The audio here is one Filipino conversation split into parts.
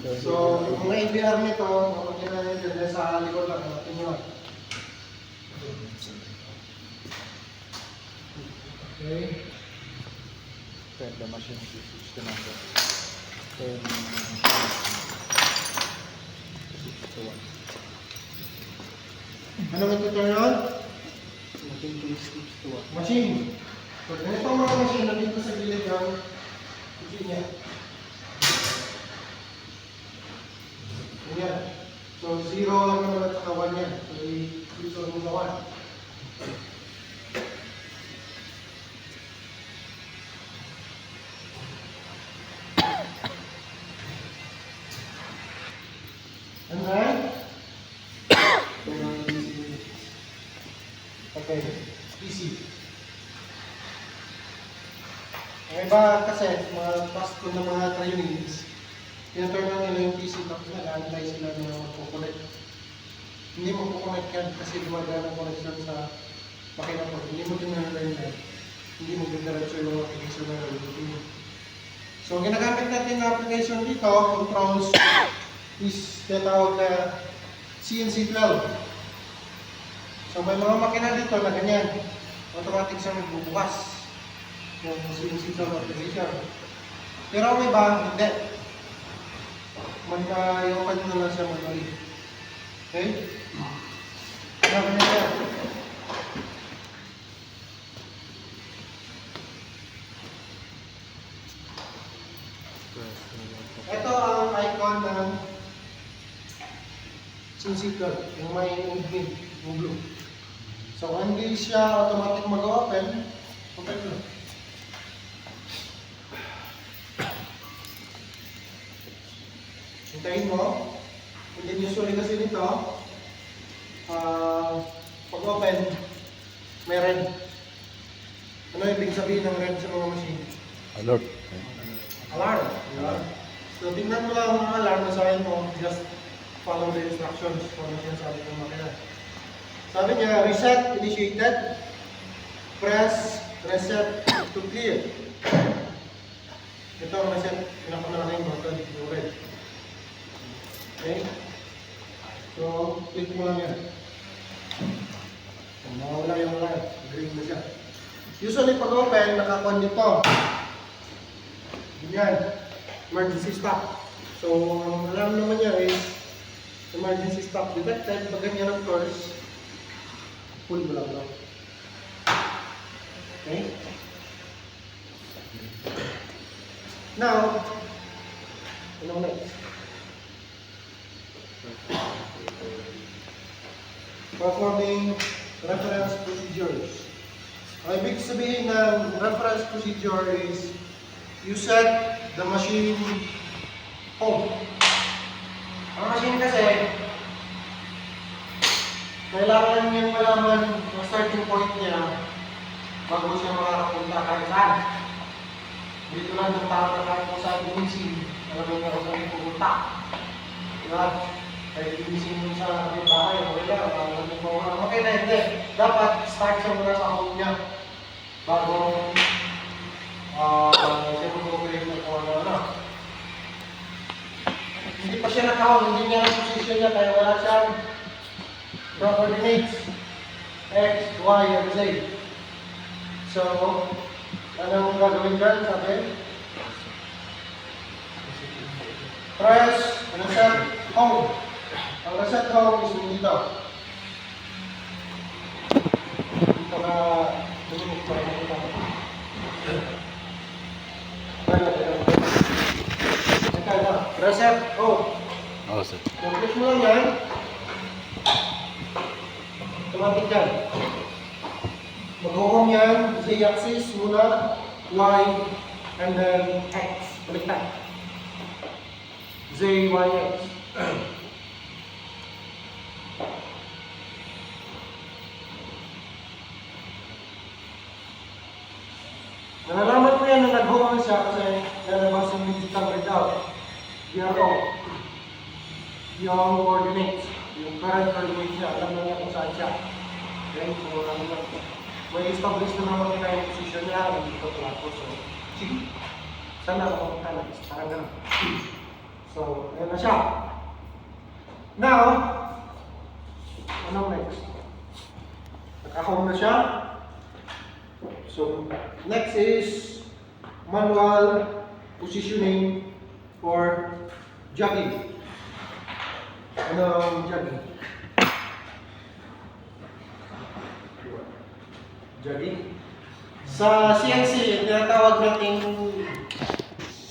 So, yung mga APR nito, mga makina nyo sa likod lang, natin yun. Okay. Then the machine is the number. Then 61. Ano ito turn on? Machine to 61. Machine. So, ganito ang mga machine na dito sa gilid ng machine niya. Ganyan. So, 0 lang naman at saka 1 yan. So, i-switch on mo sa 1. And then, okay, PC. Ang iba kasi, mga pasko ng mga trainees, tinaturn na nila yung PC tapos nag-analyze sila na magkukulit. Hindi mo kukulit yan kasi gumagana ng connection sa makina ko. Hindi mo dinarlearn yan. Hindi mo dinarlearn yung application na gagawin mo. So, ginagamit natin na application dito, controls, is tinatawag na CNC12. So may mga makina dito na ganyan. Automatic siya magbubukas yung CNC12 application. Pero may iba, hindi. Magka-iwakan na lang siya manually. Okay? Ano na yan? Ito ang icon ng CNC12, yung may movement, yung blue. So, hindi siya automatic mag-open. Open mo. Hintayin mo. And then usually kasi dito, pag-open, may red. Ano ibig sabihin ng red sa mga machine? Alert. Alarm. Diba? So, tingnan mo lang ang alarm na sabihin mo, just follow the instructions kung ano sinasabi ng makina. Sabi niya, reset initiated, press reset to clear. Ito ang reset, pinakamalaking button, yung red. Okay? So, click mo lang yan. So, mawala yung light, green na siya. Usually pag open, nakakuan dito. Ganyan, emergency stop. So, ang alam naman niya is emergency stop detected. Pag ganyan ang course, pull mo lang lang. Okay? Now, ano next? Performing reference procedures. Ang ibig sabihin ng reference procedure is you set the machine home. Ang machine kasi, kailangan niyang malaman ang starting point niya bago siya makakapunta kahit saan. Dito lang ng tao na kahit kung saan gumising, alam mo na kung saan pupunta. Diba? Kahit gumising mo sa bahay, okay lang, alam mo mo, okay na, hindi. Dapat start siya muna sa home niya bago siya mag-operate na kung ano. Hindi pa siya naka-home, hindi niya ang position niya, kaya wala siyang coordinates X, Y, and Z. So, anong gagawin dyan? Sabi? Press, reset home. Ang reset home is dito. Dito ka, dumimik pa rin ito. Reset home. Oo, sir. Kung click mo lang yan, automatic yan. Mag-home yan, Z-axis muna, Y, and then X. Baliktad. Z, Y, X. Nalalaman mo yan na nag-home siya kasi lalabas yung digital readout. DRO. Yung coordinates. Yung current coordinates niya. Alam na niya kung saan siya. Okay? So, may establish na naman nila yung position niya. Nandito ko lang po. So, sige. Saan na ako magkalas? Parang gano'n. So, ayan na siya. Now, anong next? Naka-home na siya. So, next is manual positioning for jogging. Anong jogging? Jogging. Sa CNC, tinatawag natin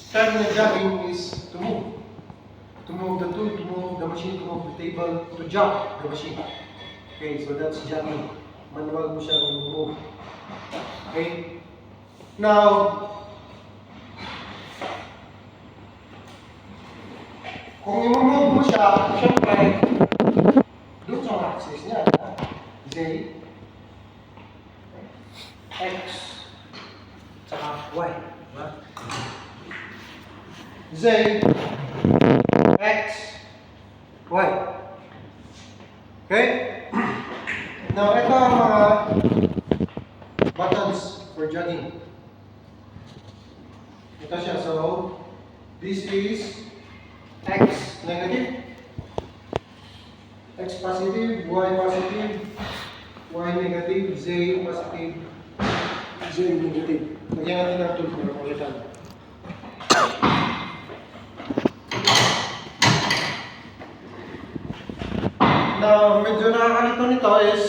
term na jogging is to move. To move the tool, to move the machine, to move the table, to jog the machine. Okay, so that's jogging. Manual mo siyang move. Okay? Now, kung i-move mo siya, syempre, doon sa axis niya. Z, X, tsaka Y. Diba? Z, X, Y. Okay? Now, ito ang mga buttons for jogging. Ito siya. So, this is X negative, X positive, Y positive, Y negative, Z positive, Z negative. Lagyan natin ng tool para makita. Now, medyo nakakalito nito is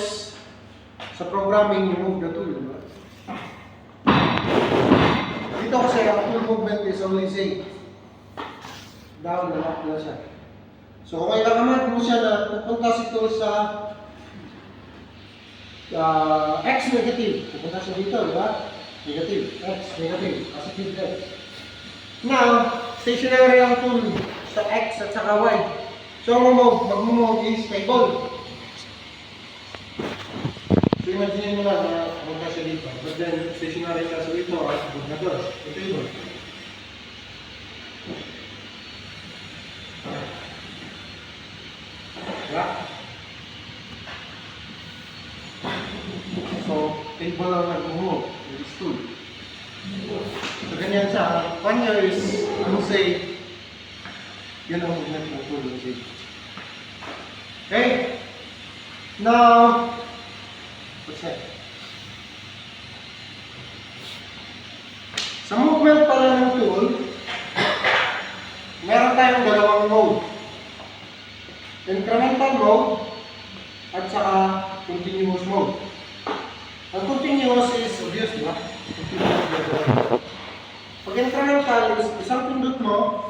sa programming you move the tool. Diba? Dito kasi ang tool movement is only Z. Down na lock na siya. So, kung kailangan mo siya na pupunta si tool sa X negative. Pupunta siya dito, di ba? Negative. X negative. Positive X. Now, stationary ang tool sa X at saka Y. So, mag-move is table. So, imagine mo lang na pumunta siya dito. But then, stationary ka sa dito at pupunta doon. Sa table. Diba? So, table lang nag-move. It is tool. So, ganyan siya. One year is, say, yun ang movement ng tool. Okay? Now, what's that? Sa movement pala ng tool, meron tayong dalawang mode. Incremental mode at saka continuous mode. Ang continuous is obvious, di ba? Pag incremental is isang pindot mo,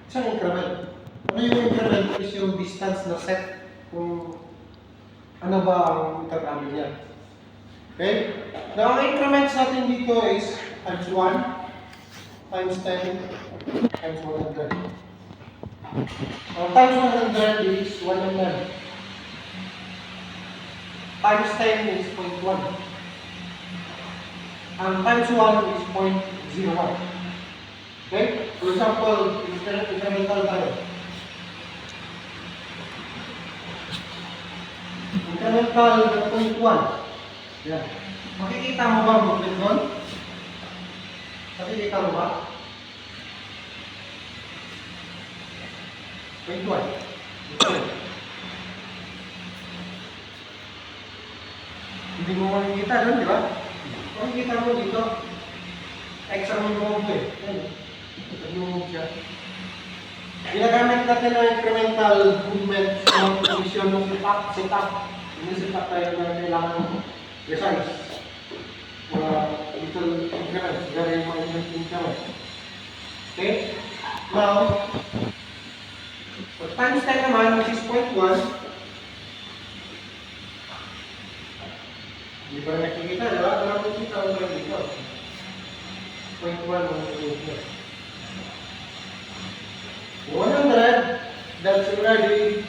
isang increment. Ano yung increment is yung distance na set kung ano ba ang itatravel niya. Okay? Now, ang increments natin dito is times 1, times 10, times 100. Ang times 100 is 1 mm. Times 10 is 0.1. Ang times 1 is 0.01. Okay? For example, incremental tayo. Incremental na 0.1. Yan. Makikita mo ba movement doon? Makikita mo ba? 0.1. Hindi mo makikita doon, di ba? Makikita mo dito. X ang move eh. Yan. Nag-move siya. Ginagamit natin ang incremental movement sa posisyon ng setup. Yung setup tayo na kailangan precise. Mga little increments, very minor increments. Okay? Now, so times 10 naman, which is 0.1. Hindi pa rin nakikita, di ba? Wala nakikita ko rin dito. 0.1 ang nakikita. 100, that's already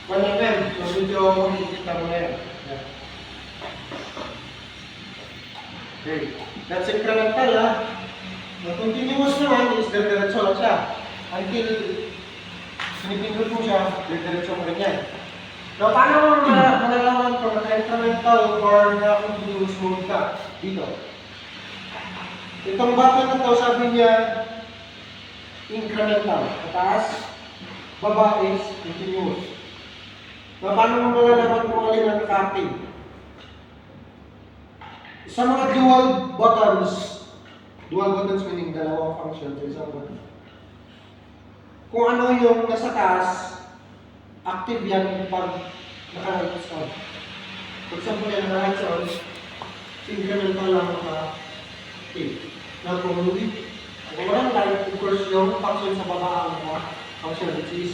1 mm. So, medyo makikita mo na yan. Yeah. Okay. That's incremental, ha? The continuous naman is diretso lang siya. Until pinipindot mo siya, diretso mo rin yan. So, paano mo malalaman kung naka-incremental or naka-continuous mode ka? Dito. Itong button na to, sabi niya, incremental. Pataas, baba is continuous. So, paano mo malalaman kung alin ang naka-active? Sa mga dual buttons meaning dalawang function sa isang button. Kung ano yung nasa taas, active yan pag naka-lights on. For example, yan naka-lights on, incremental lang naka-active. Now, kung walang light, of course, yung function sa baba ang function which is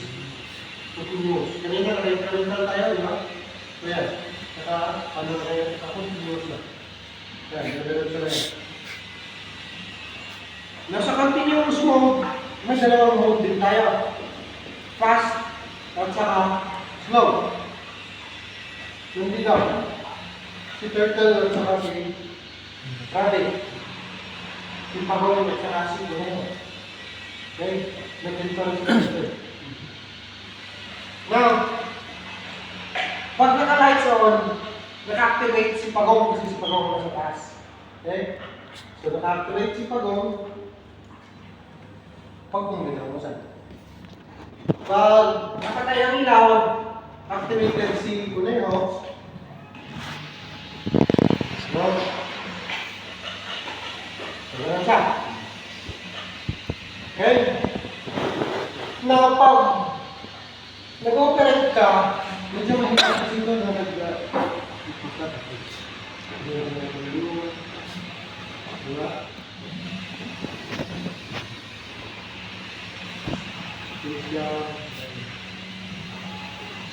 continuous. Kanina naka-incremental tayo, di ba? So yan, naka-continuous na. Yan, nagagawin sa yan. Nasa continuous mode, may dalawang mode din tayo. Fast at saka slow. Yung digaw. Si turtle at saka si rabbit. Si pagong at saka si kuneho. Okay? Nag-difference na. Now, pag naka-lights on, naka-activate si pagong kasi si pagong nasa taas. Okay? So, naka-activate si pagong pag bumitaw mo saan. Pag nakatay ang ilaw, activated si kuneho. So, ganun siya. Okay? Now, pag nag-operate ka, medyo mahirap kasi ito na diba?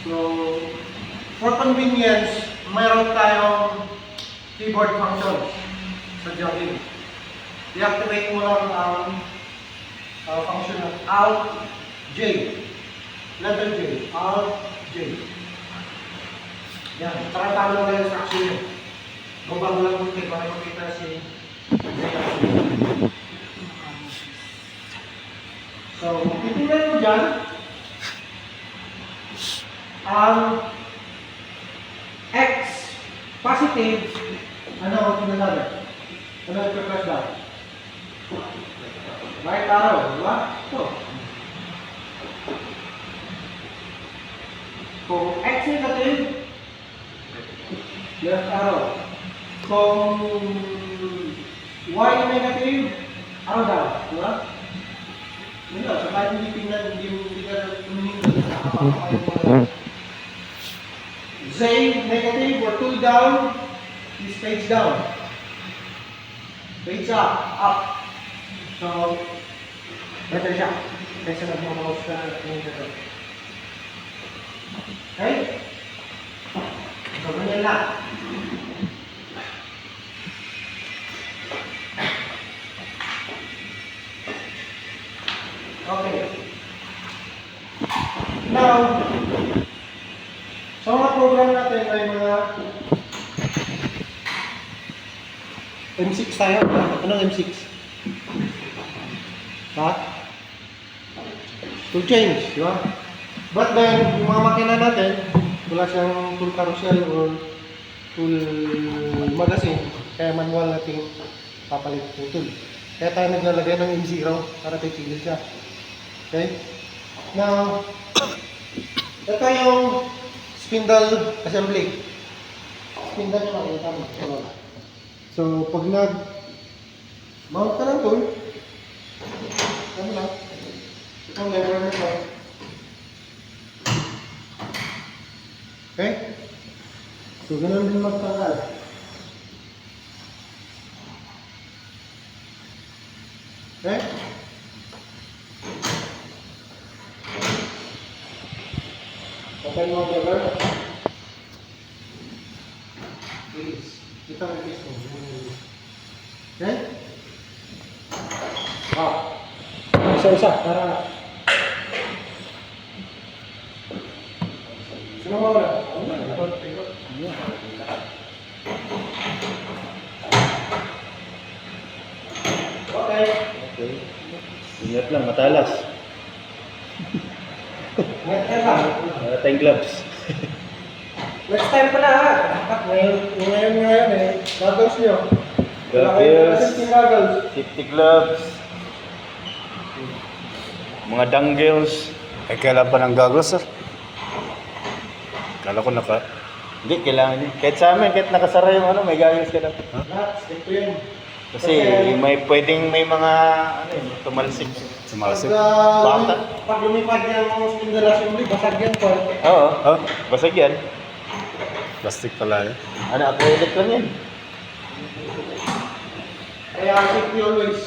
So, for convenience, mayroon tayong keyboard functions sa jogging. I-activate mo lang ang function ng Alt J. Letter J. Alt J. Yan. Saka tama lang yung instruction yun. Baba mo lang muna para makita si J. So, titingnan mo dyan, ang X positive, ano ang tinalaga? Ano ang i-press down? Right arrow, di ba? Ito. Kung X negative, left arrow. Kung Y negative, arrow down, di ba? Yun lang, sa kahit hindi tingnan, hindi ka tumingin, nakapakapay mo. Z negative or tool down is page down. Page up. So, better siya. Kaysa nagmamaus ka ng ito. Okay? So, ganyan lang. Okay. Now, sa mga program natin ay mga M6 tayo. Anong M6? Ha? Tool change, di ba? But then, yung mga makina natin, wala siyang tool carousel or tool magazine, kaya manual natin papalit yung tool. Kaya tayo naglalagay ng M0 para titigil siya. Okay? Now, ito yung spindle assembly. Spindle nyo lang, ito tama. So, pag nag-mount ka ng tool, ano lang, itong lever na ito. Okay? So, ganun din magtanggal. Okay? Okay mo ang lever. Release. Ito ang release mo. Okay? Isa-isa para sino mo wala? Okay. Okay. Ingat lang, matalas. Next time ha. Tayong gloves. Next time pala ha. Ngayon eh. Goggles nyo. Goggles. Goggles. Safety gloves. Mga dangles. Eh, kailan pa ng goggles, sir? Kala ko naka... Hindi, kailangan yun. Kahit sa amin, kahit nakasara yung ano, may goggles ka na. Lahat, stick to yan. Kasi may pwedeng may mga ano yun, tumalsik. Sumalsik. Pag lumipad yung spindle assembly, basag yan po. Oo, Oh, basag yan. plastic pala yun. Ano, acrylic lang yan. Kaya safety always.